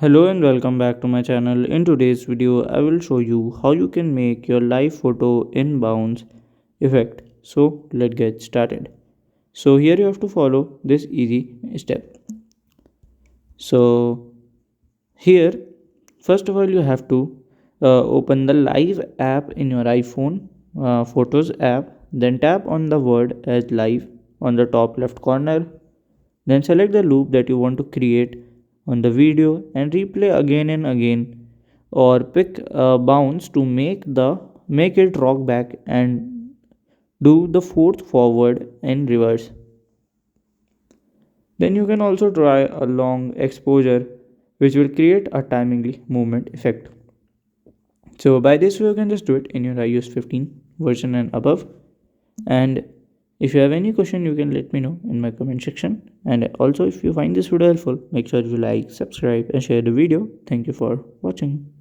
Hello and welcome back to my channel. In today's video, I will show you how you can make your live photo in bounce effect. So let's get started. So here you have to follow this easy step. So here, first of all, you have to open the live app in your iPhone photos app. Then tap on the word as live on the top left corner. Then select the loop that you want to create on the video and replay again and again, or pick a bounce to make it rock back and do the fourth forward and reverse. Then you can also try a long exposure which will create a timingly movement effect. So by this way you can just do it in your iOS 15 version and above. And if you have any question, you can let me know in my comment section. And also, if you find this video helpful, make sure you like, subscribe, and share the video. Thank you for watching.